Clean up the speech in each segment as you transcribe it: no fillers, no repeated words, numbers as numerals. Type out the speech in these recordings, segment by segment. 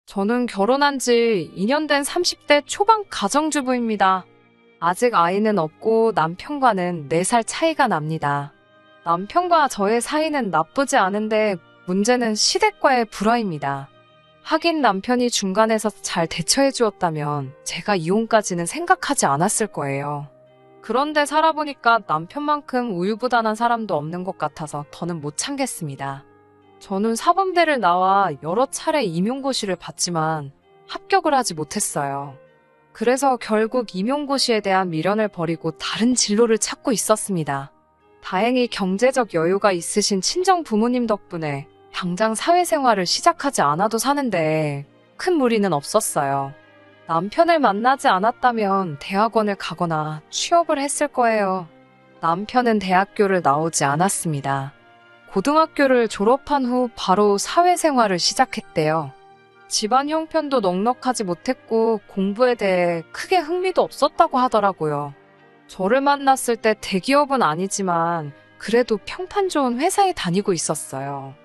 저는 결혼한 지 2년 된 30대 초반 가정주부입니다. 아직 아이는 없고 남편과는 4살 차이가 납니다. 남편과 저의 사이는 나쁘지 않은데 문제는 시댁과의 불화입니다. 하긴 남편이 중간에서 잘 대처해 주었다면 제가 이혼까지는 생각하지 않았을 거예요. 그런데 살아보니까 남편만큼 우유부단한 사람도 없는 것 같아서 더는 못 참겠습니다. 저는 사범대를 나와 여러 차례 임용고시를 봤지만 합격을 하지 못했어요. 그래서 결국 임용고시에 대한 미련을 버리고 다른 진로를 찾고 있었습니다. 다행히 경제적 여유가 있으신 친정 부모님 덕분에 당장 사회생활을 시작하지 않아도 사는데 큰 무리는 없었어요. 남편을 만나지 않았다면 대학원을 가거나 취업을 했을 거예요. 남편은 대학교를 나오지 않았습니다. 고등학교를 졸업한 후 바로 사회생활을 시작했대요. 집안 형편도 넉넉하지 못했고 공부에 대해 크게 흥미도 없었다고 하더라고요. 저를 만났을 때 대기업은 아니지만 그래도 평판 좋은 회사에 다니고 있었어요.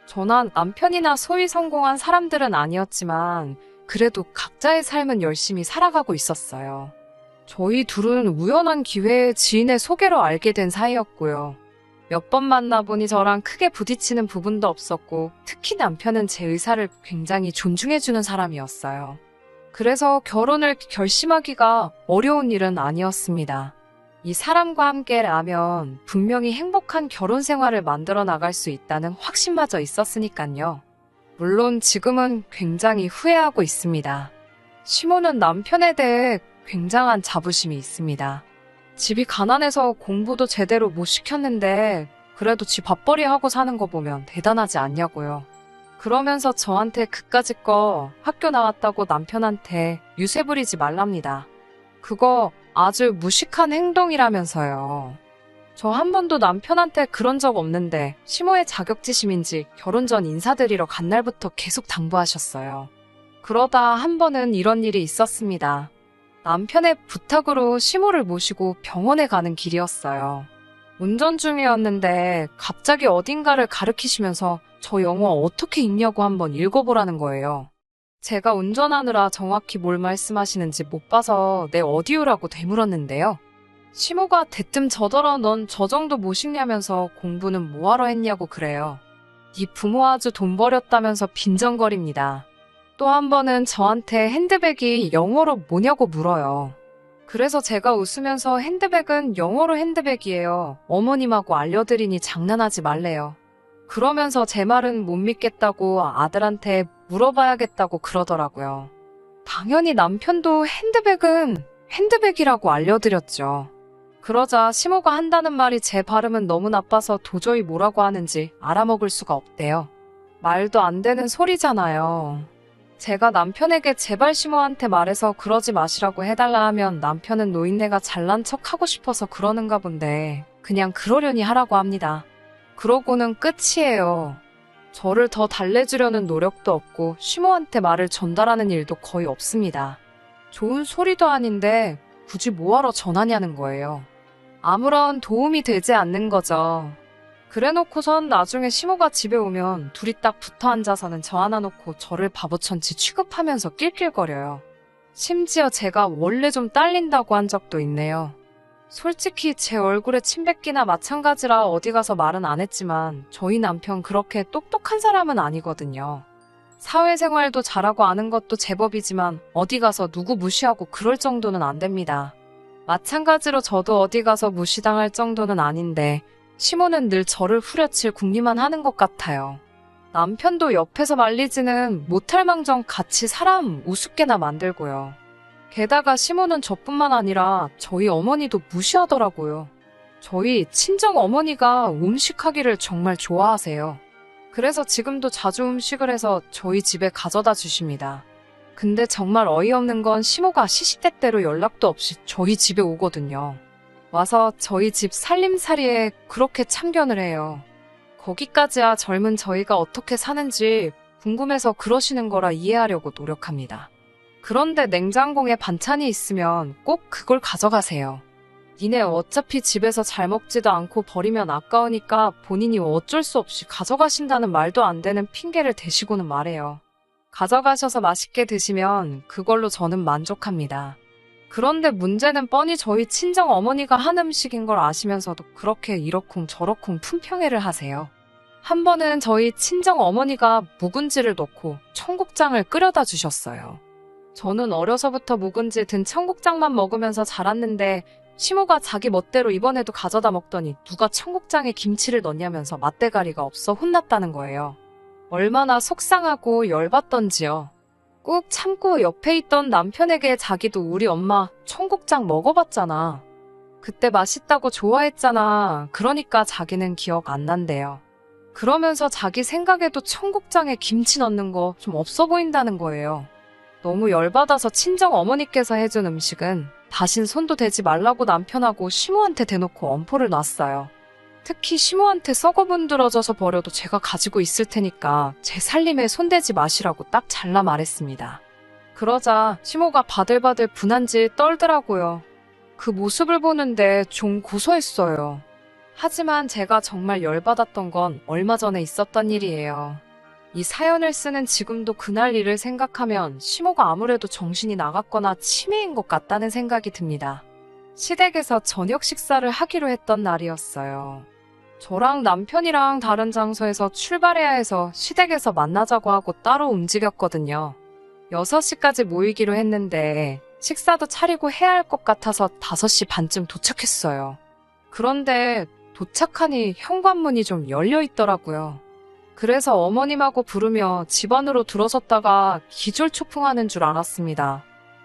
저나 남편이나 소위 성공한 사람들은 아니었지만 그래도 각자의 삶은 열심히 살아가고 있었어요. 저희 둘은 우연한 기회에 지인의 소개로 알게 된 사이였고요. 몇 번 만나보니 저랑 크게 부딪히는 부분도 없었고 특히 남편은 제 의사를 굉장히 존중해주는 사람이었어요. 그래서 결혼을 결심하기가 어려운 일은 아니었습니다. 이 사람과 함께라면 분명히 행복한 결혼 생활을 만들어 나갈 수 있다는 확신마저 있었으니까요. 물론 지금은 굉장히 후회하고 있습니다. 시모는 남편에 대해 굉장한 자부심이 있습니다. 집이 가난해서 공부도 제대로 못 시켰는데 그래도 지 밥벌이 하고 사는 거 보면 대단하지 않냐고요. 그러면서 저한테 그까짓 거 학교 나왔다고 남편한테 유세 부리지 말랍니다. 그거 아주 무식한 행동이라면서요. 저 한 번도 남편한테 그런 적 없는데 시모의 자격지심인지 결혼 전 인사드리러 간 날부터 계속 당부하셨어요. 그러다 한 번은 이런 일이 있었습니다. 남편의 부탁으로 시모를 모시고 병원에 가는 길이었어요. 운전 중이었는데 갑자기 어딘가를 가리키시면서 저 영어 어떻게 읽냐고 한번 읽어보라는 거예요. 제가 운전하느라 정확히 뭘 말씀하시는지 못 봐서 네 어디요라고 되물었는데요. 시모가 대뜸 저더러 넌 저 정도 못 읽냐면서 공부는 뭐하러 했냐고 그래요. 네 부모 아주 돈 버렸다면서 빈정거립니다. 또 한 번은 저한테 핸드백이 영어로 뭐냐고 물어요. 그래서 제가 웃으면서 핸드백은 영어로 핸드백이에요. 어머님하고 알려드리니 장난하지 말래요. 그러면서 제 말은 못 믿겠다고 아들한테 물어봐야겠다고 그러더라고요. 당연히 남편도 핸드백은 핸드백이라고 알려드렸죠. 그러자 시모가 한다는 말이 제 발음은 너무 나빠서 도저히 뭐라고 하는지 알아먹을 수가 없대요. 말도 안 되는 소리잖아요. 제가 남편에게 제발 시모한테 말해서 그러지 마시라고 해달라 하면 남편은 노인네가 잘난 척 하고 싶어서 그러는가 본데 그냥 그러려니 하라고 합니다. 그러고는 끝이에요. 저를 더 달래주려는 노력도 없고 시모한테 말을 전달하는 일도 거의 없습니다. 좋은 소리도 아닌데 굳이 뭐하러 전하냐는 거예요. 아무런 도움이 되지 않는 거죠. 그래놓고선 나중에 시모가 집에 오면 둘이 딱 붙어 앉아서는 저 하나 놓고 저를 바보천치 취급하면서 낄낄거려요. 심지어 제가 원래 좀 딸린다고 한 적도 있네요. 솔직히 제 얼굴에 침 뱉기나 마찬가지라 어디 가서 말은 안 했지만 저희 남편 그렇게 똑똑한 사람은 아니거든요. 사회생활도 잘하고 아는 것도 제법이지만 어디 가서 누구 무시하고 그럴 정도는 안 됩니다. 마찬가지로 저도 어디 가서 무시당할 정도는 아닌데 시모는 늘 저를 후려칠 궁리만 하는 것 같아요. 남편도 옆에서 말리지는 못할 망정 같이 사람 우습게나 만들고요. 게다가 시모는 저뿐만 아니라 저희 어머니도 무시하더라고요. 저희 친정 어머니가 음식하기를 정말 좋아하세요. 그래서 지금도 자주 음식을 해서 저희 집에 가져다 주십니다. 근데 정말 어이없는 건 시모가 시시때때로 연락도 없이 저희 집에 오거든요. 와서 저희 집 살림살이에 그렇게 참견을 해요. 거기까지야 젊은 저희가 어떻게 사는지 궁금해서 그러시는 거라 이해하려고 노력합니다. 그런데 냉장고에 반찬이 있으면 꼭 그걸 가져가세요. 니네 어차피 집에서 잘 먹지도 않고 버리면 아까우니까 본인이 어쩔 수 없이 가져가신다는 말도 안 되는 핑계를 대시고는 말해요. 가져가셔서 맛있게 드시면 그걸로 저는 만족합니다. 그런데 문제는 뻔히 저희 친정 어머니가 한 음식인 걸 아시면서도 그렇게 이러쿵 저러쿵 품평회를 하세요. 한 번은 저희 친정 어머니가 묵은지를 넣고 청국장을 끓여다 주셨어요. 저는 어려서부터 묵은지 든 청국장만 먹으면서 자랐는데 시모가 자기 멋대로 이번에도 가져다 먹더니 누가 청국장에 김치를 넣냐면서 맛대가리가 없어 혼났다는 거예요. 얼마나 속상하고 열받던지요. 꾹 참고 옆에 있던 남편에게 자기도 우리 엄마 청국장 먹어봤잖아. 그때 맛있다고 좋아했잖아. 그러니까 자기는 기억 안 난대요. 그러면서 자기 생각에도 청국장에 김치 넣는 거 좀 없어 보인다는 거예요. 너무 열받아서 친정 어머니께서 해준 음식은 다신 손도 대지 말라고 남편하고 시모한테 대놓고 엄포를 놨어요. 특히 시모한테 썩어분들어져서 버려도 제가 가지고 있을 테니까 제 살림에 손대지 마시라고 딱 잘라 말했습니다. 그러자 시모가 바들바들 분한지 떨더라고요. 그 모습을 보는데 좀 고소했어요. 하지만 제가 정말 열받았던 건 얼마 전에 있었던 일이에요. 이 사연을 쓰는 지금도 그날 일을 생각하면 시모가 아무래도 정신이 나갔거나 치매인 것 같다는 생각이 듭니다. 시댁에서 저녁 식사를 하기로 했던 날이었어요. 저랑 남편이랑 다른 장소에서 출발해야 해서 시댁에서 만나자고 하고 따로 움직였거든요. 6시까지 모이기로 했는데 식사도 차리고 해야 할 것 같아서 5시 반쯤 도착했어요. 그런데 도착하니 현관문이 좀 열려 있더라고요. 그래서 어머님하고 부르며 집 안으로 들어섰다가 기절초풍하는 줄 알았습니다.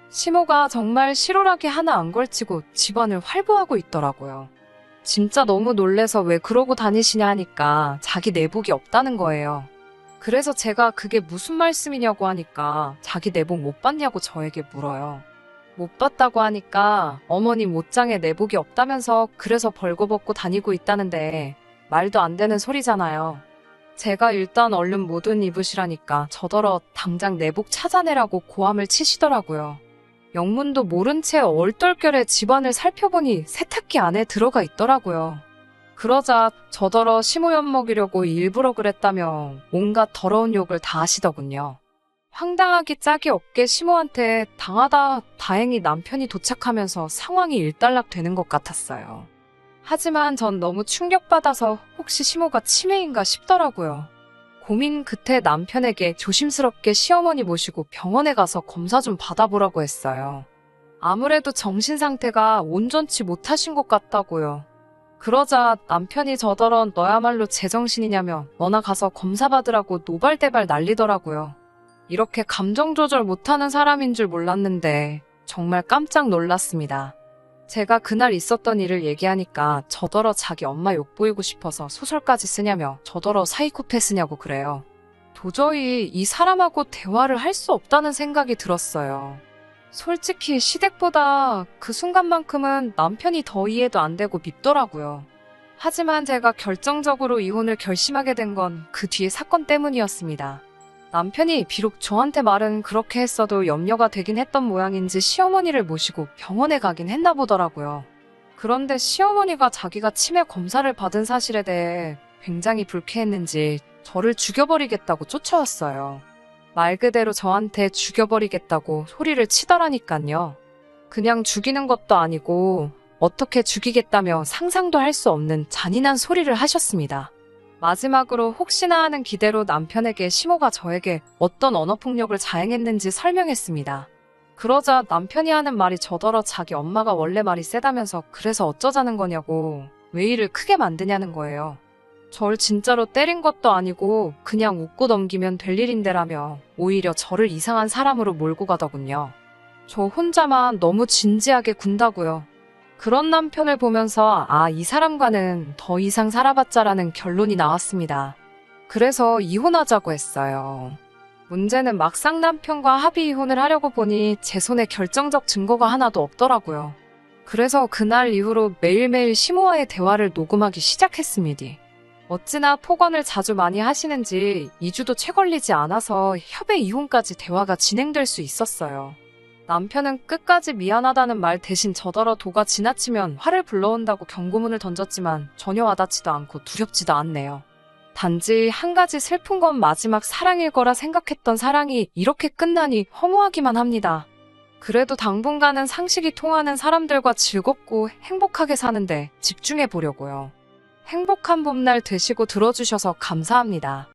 시모가 정말 실오라기 하나 안 걸치고 집안을 활보하고 있더라고요. 진짜 너무 놀래서 왜 그러고 다니시냐 하니까 자기 내복이 없다는 거예요. 그래서 제가 그게 무슨 말씀이냐고 하니까 자기 내복 못 봤냐고 저에게 물어요. 못 봤다고 하니까 어머님 옷장에 내복이 없다면서 그래서 벌거벗고 다니고 있다는데 말도 안 되는 소리잖아요. 제가 일단 얼른 모든 입으시라니까 저더러 당장 내복 찾아내라고 고함을 치시더라고요. 영문도 모른 채 얼떨결에 집안을 살펴보니 세탁기 안에 들어가 있더라고요. 그러자 저더러 시모연 먹이려고 일부러 그랬다며 온갖 더러운 욕을 다 하시더군요. 황당하기 짝이 없게 시모한테 당하다 다행히 남편이 도착하면서 상황이 일단락되는 것 같았어요. 하지만 전 너무 충격받아서 혹시 시모가 치매인가 싶더라고요. 고민 끝에 남편에게 조심스럽게 시어머니 모시고 병원에 가서 검사 좀 받아보라고 했어요. 아무래도 정신 상태가 온전치 못하신 것 같다고요. 그러자 남편이 저더러 너야말로 제정신이냐며 너나 가서 검사 받으라고 노발대발 난리더라고요. 이렇게 감정 조절 못하는 사람인 줄 몰랐는데 정말 깜짝 놀랐습니다. 제가 그날 있었던 일을 얘기하니까 저더러 자기 엄마 욕보이고 싶어서 소설까지 쓰냐며 저더러 사이코패스냐고 그래요. 도저히 이 사람하고 대화를 할 수 없다는 생각이 들었어요. 솔직히 시댁보다 그 순간만큼은 남편이 더 이해도 안 되고 밉더라고요. 하지만 제가 결정적으로 이혼을 결심하게 된 건 그 뒤의 사건 때문이었습니다. 남편이 비록 저한테 말은 그렇게 했어도 염려가 되긴 했던 모양인지 시어머니를 모시고 병원에 가긴 했나 보더라고요. 그런데 시어머니가 자기가 치매 검사를 받은 사실에 대해 굉장히 불쾌했는지 저를 죽여버리겠다고 쫓아왔어요. 말 그대로 저한테 죽여버리겠다고 소리를 치더라니깐요. 그냥 죽이는 것도 아니고 어떻게 죽이겠다며 상상도 할 수 없는 잔인한 소리를 하셨습니다. 마지막으로 혹시나 하는 기대로 남편에게 시모가 저에게 어떤 언어폭력을 자행했는지 설명했습니다. 그러자 남편이 하는 말이 저더러 자기 엄마가 원래 말이 세다면서 그래서 어쩌자는 거냐고 왜 일을 크게 만드냐는 거예요. 절 진짜로 때린 것도 아니고 그냥 웃고 넘기면 될 일인데라며 오히려 저를 이상한 사람으로 몰고 가더군요. 저 혼자만 너무 진지하게 군다고요. 그런 남편을 보면서 이 사람과는 더 이상 살아봤자라는 결론이 나왔습니다. 그래서 이혼하자고 했어요. 문제는 막상 남편과 합의 이혼을 하려고 보니 제 손에 결정적 증거가 하나도 없더라고요. 그래서 그날 이후로 매일매일 시모와의 대화를 녹음하기 시작했습니다. 어찌나 폭언을 자주 많이 하시는지 2주도 채 걸리지 않아서 협의 이혼까지 대화가 진행될 수 있었어요. 남편은 끝까지 미안하다는 말 대신 저더러 도가 지나치면 화를 불러온다고 경고문을 던졌지만 전혀 와닿지도 않고 두렵지도 않네요. 단지 한 가지 슬픈 건 마지막 사랑일 거라 생각했던 사랑이 이렇게 끝나니 허무하기만 합니다. 그래도 당분간은 상식이 통하는 사람들과 즐겁고 행복하게 사는데 집중해 보려고요. 행복한 봄날 되시고 들어주셔서 감사합니다.